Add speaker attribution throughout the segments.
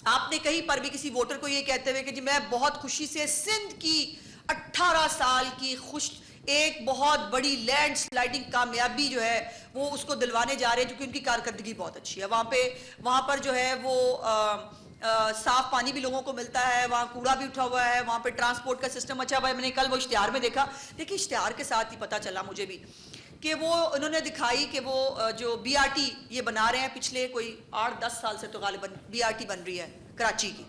Speaker 1: आपने कहीं पर भी किसी वोटर को ये कहते हुए कि जी मैं बहुत खुशी से सिंध की 18 साल की खुश एक बहुत बड़ी लैंड स्लाइडिंग कामयाबी जो है वो उसको दिलवाने जा रहे हैं, क्योंकि उनकी कारकर्दगी बहुत अच्छी है। वहाँ पर जो है वो साफ पानी भी लोगों को मिलता है, वहाँ कूड़ा भी उठा हुआ है, वहाँ पे ट्रांसपोर्ट का सिस्टम अच्छा हुआ है। मैंने कल वो इश्तिहार में देखा, देखिए इश्तिहार के साथ ही पता चला मुझे भी कि वो उन्होंने दिखाई कि वो जो बीआरटी ये बना रहे हैं पिछले कोई 8-10 साल से, तो गालिबन बीआरटी बन रही है कराची की।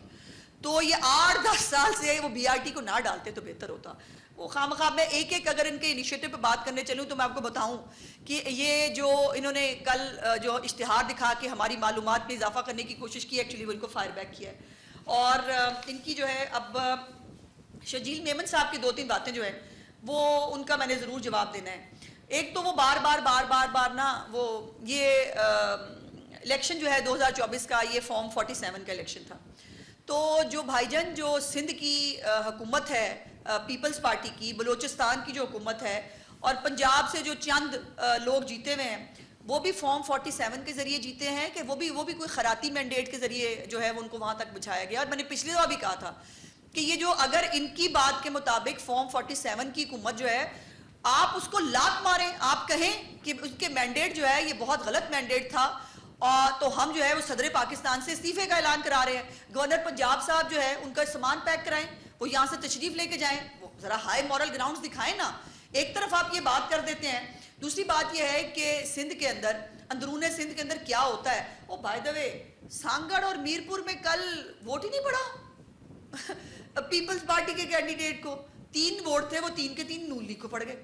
Speaker 1: तो ये 8-10 साल से वो बीआरटी को ना डालते तो बेहतर होता। वो खामखा मैं एक अगर इनके इनिशिएटिव पे बात करने चलूँ तो मैं आपको बताऊं कि ये जो इन्होंने कल जो इश्तिहार दिखा के हमारी मालूमात में इजाफा करने की कोशिश की, एक्चुअली वो इनको फायर बैक किया है। और इनकी जो है अब शजील मेमन साहब की 2-3 बातें जो है वो उनका मैंने ज़रूर जवाब देना है। एक तो वो बार बार ना वो ये इलेक्शन जो है 2024 का, ये फॉर्म 47 का इलेक्शन था। तो जो भाईजान जो सिंध की हुकूमत है पीपल्स पार्टी की, बलूचिस्तान की जो हुकूमत है, और पंजाब से जो चंद लोग जीते हुए हैं वो भी फॉर्म 47 के जरिए जीते हैं कि वो भी कोई खराती मैंडेट के जरिए जो है वो उनको वहां तक बिछाया गया। और मैंने पिछली दफा भी कहा था कि ये जो अगर इनकी बात के मुताबिक फॉर्म 47 की हुकूमत जो है आप उसको लात मारें, आप कहें कि उसके मैंडेट जो है ये बहुत गलत मैंडेट था, और तो हम जो है वो सदर पाकिस्तान से इस्तीफे का ऐलान करा रहे हैं। गवर्नर पंजाब साहब जो है उनका सामान पैक कराएं, वो यहाँ से तशरीफ लेके जाएं, वो जरा हाई मॉरल ग्राउंड्स दिखाएं ना। एक तरफ आप ये बात कर देते हैं, दूसरी बात ये है कि सिंध के अंदर, अंदरूने सिंध के अंदर क्या होता है। ओ बाय द वे, सांगड़ और मीरपुर में कल वोट ही नहीं पड़ा पीपल्स पार्टी के कैंडिडेट को 3 वोट थे, वो 3 के 3 नून लीग को पड़ गए।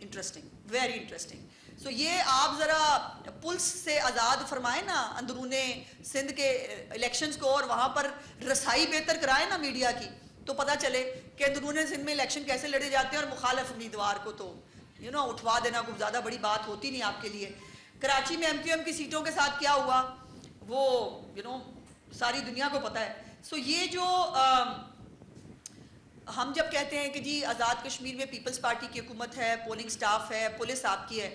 Speaker 1: Interesting, very interesting. सो ये आप जरा पुल्स से आज़ाद फरमाए ना अंदरूने सिंध के इलेक्शंस को, और वहाँ पर रसाई बेहतर कराए ना मीडिया की, तो पता चले कि अंदरूने सिंध में इलेक्शन कैसे लड़े जाते हैं। और मुखालिफ उम्मीदवार को तो उठवा देना कोई ज़्यादा बड़ी बात होती नहीं आपके लिए। कराची में MQM की सीटों के साथ क्या हुआ वो सारी दुनिया को पता है। सो ये जो हम जब कहते हैं कि जी आज़ाद कश्मीर में पीपल्स पार्टी की हुकूमत है, पोलिंग स्टाफ है, पुलिस आपकी है,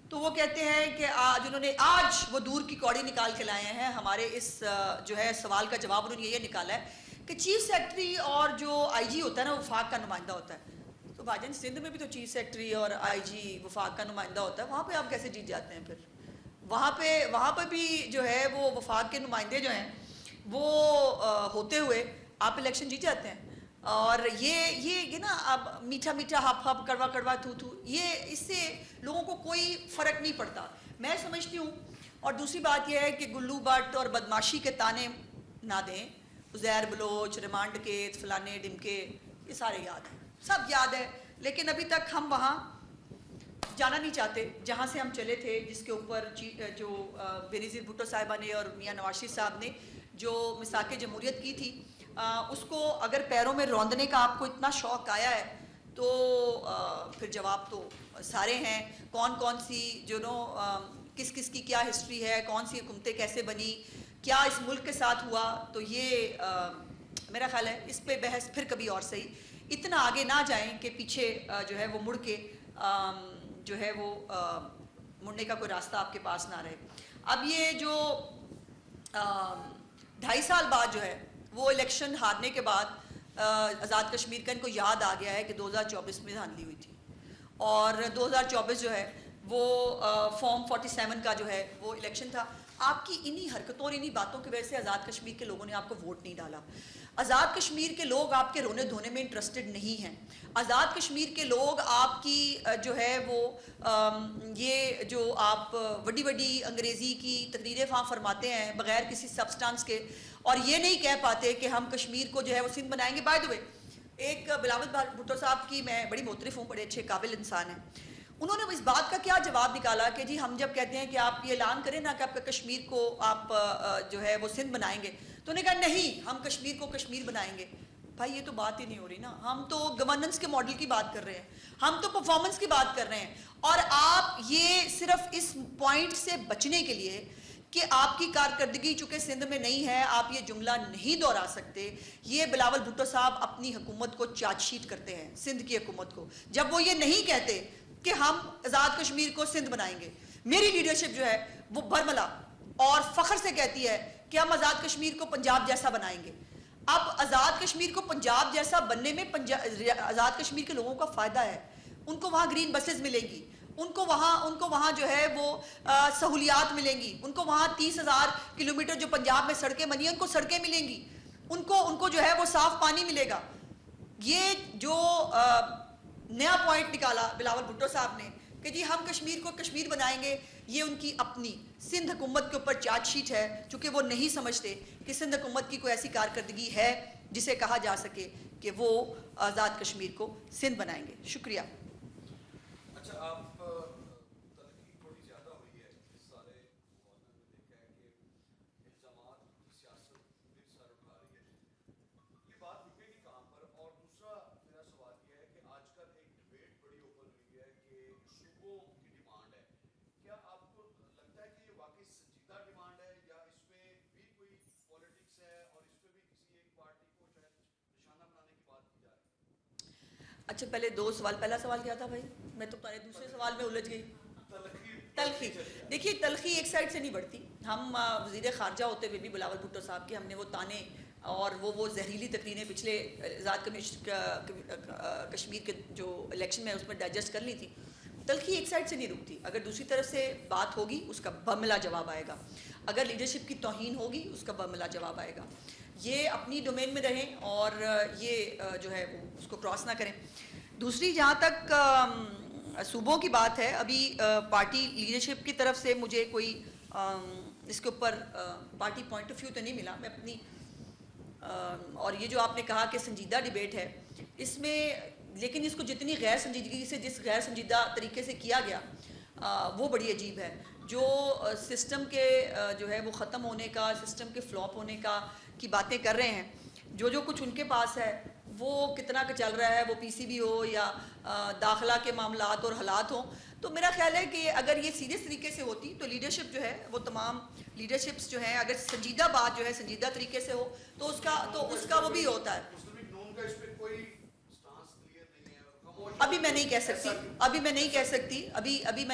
Speaker 1: तो वो कहते हैं कि आज उन्होंने वो दूर की कौड़ी निकाल के लाए हैं। हमारे इस जो है सवाल का जवाब उन्होंने ये निकाला है कि चीफ सेक्रेटरी और जो IG होता है ना, वफाक का नुमाइंदा होता है। तो भाईजान सिंध में भी तो चीफ सेक्रेटरी और IG वफाक का नुमाइंदा होता है, वहाँ पे आप कैसे जीत जाते हैं फिर? वहाँ पे भी जो है वो वफाक के नुमाइंदे जो हैं वो होते हुए आप इलेक्शन जीत जाते हैं। और ये ना अब मीठा हप कड़वा कड़वा थू, ये इससे लोगों को कोई फर्क नहीं पड़ता, मैं समझती हूँ। और दूसरी बात यह है कि गुल्लू भट्ट और बदमाशी के ताने ना दें। उज़ैर बलोच, रिमांड के फलाने डिमके, ये सारे याद हैं, सब याद है, लेकिन अभी तक हम वहाँ जाना नहीं चाहते जहाँ से हम चले थे, जिसके ऊपर जो बेनज़ीर भुट्टो साहिबा ने और मियाँ नवाज शरीफ साहब ने जो मिसाक़े जमहूरियत की थी, उसको अगर पैरों में रौंदने का आपको इतना शौक़ आया है तो फिर जवाब तो सारे हैं। कौन सी किस की क्या हिस्ट्री है, कौन सी हुकूमतें कैसे बनी, क्या इस मुल्क के साथ हुआ, तो ये मेरा ख्याल है इस पे बहस फिर कभी और सही। इतना आगे ना जाएं कि पीछे जो है वो मुड़ के जो है वो मुड़ने का कोई रास्ता आपके पास ना रहे। अब ये जो 2.5 साल बाद जो है वो इलेक्शन हारने के बाद आज़ाद कश्मीर का इनको याद आ गया है कि 2024 में धांधली हुई थी, और 2024 जो है वो फॉर्म 47 का जो है वो इलेक्शन था। आपकी इन्हीं हरकतों और इन्हीं बातों की वजह से आज़ाद कश्मीर के लोगों ने आपको वोट नहीं डाला। आज़ाद कश्मीर के लोग आपके रोने धोने में इंटरेस्टेड नहीं हैं। आज़ाद कश्मीर के लोग आपकी जो है वो ये जो आप बड़ी अंग्रेज़ी की तकरीरें वहाँ फरमाते हैं बग़ैर किसी सब्सटेंस के, और ये नहीं कह पाते कि हम कश्मीर को जो है वो सिंध बनाएंगे। बाय द वे, एक बिलावल भुट्टो साहब की मैं बड़ी मोतरफ़ हूँ, बड़े अच्छे काबिल इंसान हैं। उन्होंने इस बात का क्या जवाब निकाला कि जी हम जब कहते हैं कि आप ये ऐलान करें ना कि आपका कश्मीर को आप जो है वो सिंध बनाएंगे, तो उन्होंने कहा नहीं, हम कश्मीर को कश्मीर बनाएंगे। भाई ये तो बात ही नहीं हो रही ना, हम तो गवर्नेंस के मॉडल की बात कर रहे हैं, हम तो परफॉर्मेंस की बात कर रहे हैं। और आप ये सिर्फ इस पॉइंट से बचने के लिए कि आपकी कारकर्दगी चूंकि सिंध में नहीं है, आप ये जुमला नहीं दोहरा सकते। ये बिलावल भुट्टो साहब अपनी हुकूमत को चार्जशीट करते हैं, सिंध की हुकूमत को, जब वो ये नहीं कहते कि हम आज़ाद कश्मीर को सिंध बनाएंगे। मेरी लीडरशिप जो है वो बरमला और फख्र से कहती है कि हम आज़ाद कश्मीर को पंजाब जैसा बनाएंगे। अब आज़ाद कश्मीर को पंजाब जैसा बनने में आज़ाद कश्मीर के लोगों का फ़ायदा है। उनको वहाँ ग्रीन बसेस मिलेंगी, उनको वहाँ जो है वो सहूलियात मिलेंगी, उनको वहाँ 30,000 किलोमीटर जो पंजाब में सड़कें बनी हैं उनको सड़कें मिलेंगी, उनको जो है वो साफ पानी मिलेगा। ये जो नया पॉइंट निकाला बिलावल भुट्टो साहब ने कि जी हम कश्मीर को कश्मीर बनाएंगे, ये उनकी अपनी सिंध हुकूमत के ऊपर चार्जशीट है, चूँकि वो नहीं समझते कि सिंध हुकूमत की कोई ऐसी कारकर्दगी है जिसे कहा जा सके कि वो आज़ाद कश्मीर को सिंध बनाएंगे। शुक्रिया।
Speaker 2: अच्छा, आप तलखी थोड़ी ज़्यादा हुई है इस सारे मामले में, देखा है कि इल्ज़ामात की सियासत फिर सर उठा रही है, ये बात रुकेगी कहाँ पर? और दूसरा मेरा सवाल ये है कि आजकल एक डिबेट बड़ी ओपन हुई है कि सूबों की डिमांड है, क्या आपको लगता है कि ये वाकई संजीदा डिमांड है या इसमें भी कोई पॉलिटिक्स है और इसमें भी किसी एक पार्टी को शायद निशाना बनाने की बात की जा रही है?
Speaker 1: अच्छा, पहले दो सवाल, पहला सवाल क्या था भाई? मैं तो तुम्हारे दूसरे सवाल में उलझ गई। तलखी, देखिए तलखी एक साइड से नहीं बढ़ती। हम वज़ीर ख़ारजा होते हुए भी बिलावल भुट्टो साहब के हमने वो ताने और वो जहरीली तकरीरें पिछले आज़ाद कश्मीर के जो इलेक्शन में उसमें डाइजेस्ट कर ली थी। तलखी एक साइड से नहीं रुकती। अगर दूसरी तरफ से बात होगी उसका बमिला जवाब आएगा, अगर लीडरशिप की तौहीन होगी उसका बमिला जवाब आएगा। ये अपनी डोमेन में रहें और ये जो है वो उसको क्रॉस ना करें। दूसरी, जहाँ तक सूबों की बात है, अभी पार्टी लीडरशिप की तरफ से मुझे कोई इसके ऊपर पार्टी पॉइंट ऑफ व्यू तो नहीं मिला। मैं अपनी और ये जो आपने कहा कि संजीदा डिबेट है इसमें, लेकिन इसको जितनी गैर संजीदगी से, जिस गैर संजीदा तरीके से किया गया वो बड़ी अजीब है। जो सिस्टम के जो है वो ख़त्म होने का, सिस्टम के फ्लॉप होने का की बातें कर रहे हैं, जो कुछ उनके पास है वो कितना का चल रहा है, वो पीसीबी हो या दाखिला के मामलात और हालात हो, तो मेरा ख्याल है कि अगर ये सीरियस तरीके से होती तो लीडरशिप जो है वो तमाम लीडरशिप्स जो हैं, अगर संजीदा बात जो है संजीदा तरीके से हो तो उसका वो भी होता है। अभी मैं नहीं कह सकती, अभी मैं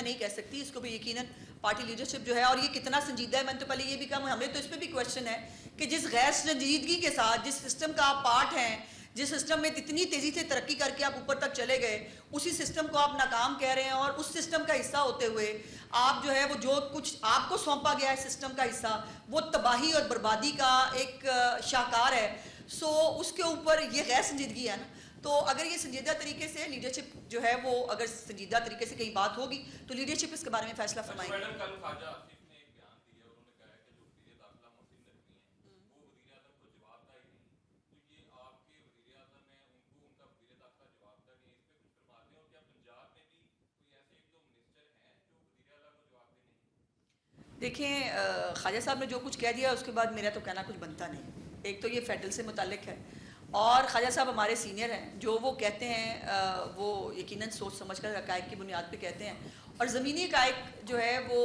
Speaker 1: नहीं कह सकती इसको भी यकीनन पार्टी लीडरशिप जो है, और ये कितना संजीदा है। मैंने तो पहले ये भी कहा, हमें तो इस पर भी क्वेश्चन है कि जिस गैर संजीदगी के साथ जिस सिस्टम का आप पार्ट हैं, जिस सिस्टम में इतनी तेजी से तरक्की करके आप ऊपर तक चले गए, उसी सिस्टम को आप नाकाम कह रहे हैं, और उस सिस्टम का हिस्सा होते हुए आप जो है वो जो कुछ आपको सौंपा गया है सिस्टम का हिस्सा, वो तबाही और बर्बादी का एक शाहकार है। सो उसके ऊपर ये गैर संजीदगी है ना। तो अगर ये संजीदा तरीके से लीडरशिप जो है वो अगर संजीदा तरीके से कहीं बात होगी तो लीडरशिप इसके बारे में फैसला फरमाएगी। देखें, ख्वाजा साहब ने जो कुछ कह दिया उसके बाद मेरा तो कहना कुछ बनता नहीं। एक तो ये फेडरल से मुताल्लिक है, और ख्वाजा साहब हमारे सीनियर हैं, जो वो कहते हैं वो यकीनन सोच समझ कर हक़ाइक़ की बुनियाद पे कहते हैं, और ज़मीनी हक़ाइक़ जो है वो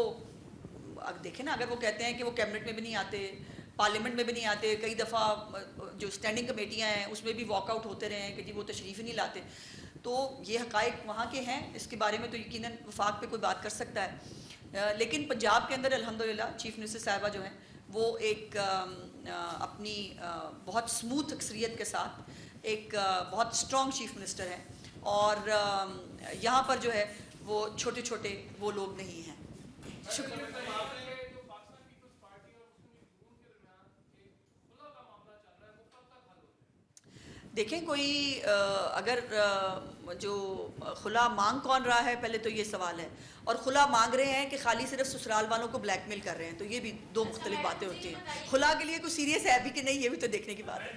Speaker 1: अब देखें ना, अगर वो कहते हैं कि वो कैबिनेट में भी नहीं आते, पार्लियामेंट में भी नहीं आते, कई दफ़ा जो स्टैंडिंग कमेटियाँ हैं उसमें भी वॉकआउट होते रहे हैं कि जी वो तशरीफ़ ही नहीं लाते, तो ये हक़ाइक़ वहाँ के हैं। इसके बारे में तो यकीनन वफाक पे कोई बात कर सकता है। लेकिन पंजाब के अंदर अल्हम्दुलिल्लाह चीफ़ मिनिस्टर साहिबा जो हैं वो एक अपनी बहुत स्मूथ अक्सरियत के साथ एक बहुत स्ट्रॉन्ग चीफ मिनिस्टर हैं, और यहाँ पर जो है वो छोटे छोटे वो लोग नहीं हैं। देखें, कोई अगर जो खुला मांग कौन रहा है, पहले तो ये सवाल है, और खुला मांग रहे हैं कि खाली सिर्फ ससुराल वालों को ब्लैकमेल कर रहे हैं, तो ये भी दो मुख्तलिफ बातें होती हैं। खुला के लिए कोई सीरियस है भी कि नहीं, ये भी तो देखने की बात है।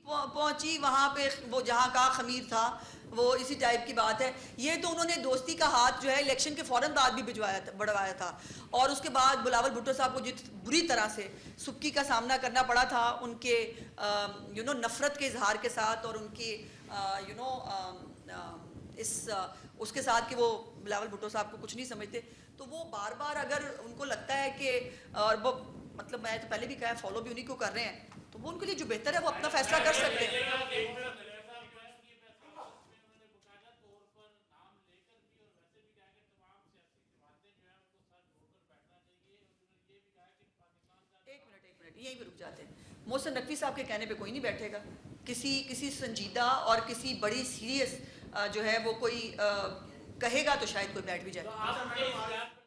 Speaker 1: पहुंची वहाँ पे वो जहाँ का खमीर था, वो इसी टाइप की बात है। ये तो उन्होंने दोस्ती का हाथ जो है इलेक्शन के फ़ौरन बाद भी बढ़वाया था, और उसके बाद बिलावल भुट्टो साहब को जिस बुरी तरह से सुक्की का सामना करना पड़ा था उनके नफ़रत के इजहार के साथ, और उनके उसके साथ कि वो बिलावल भुट्टो साहब को कुछ नहीं समझते, तो वो बार बार अगर उनको लगता है कि, और वो मतलब मैं तो पहले भी कहा फॉलो भी उन्हीं को कर रहे हैं, तो वो उनके लिए जो बेहतर है वो अपना फैसला कर सकते हैं। यहीं पे रुक जाते हैं। मोहसिन नकवी साहब के कहने पे कोई नहीं बैठेगा, किसी संजीदा और किसी बड़ी सीरियस जो है वो कोई कहेगा तो शायद कोई बैठ भी जाए।
Speaker 3: तो आप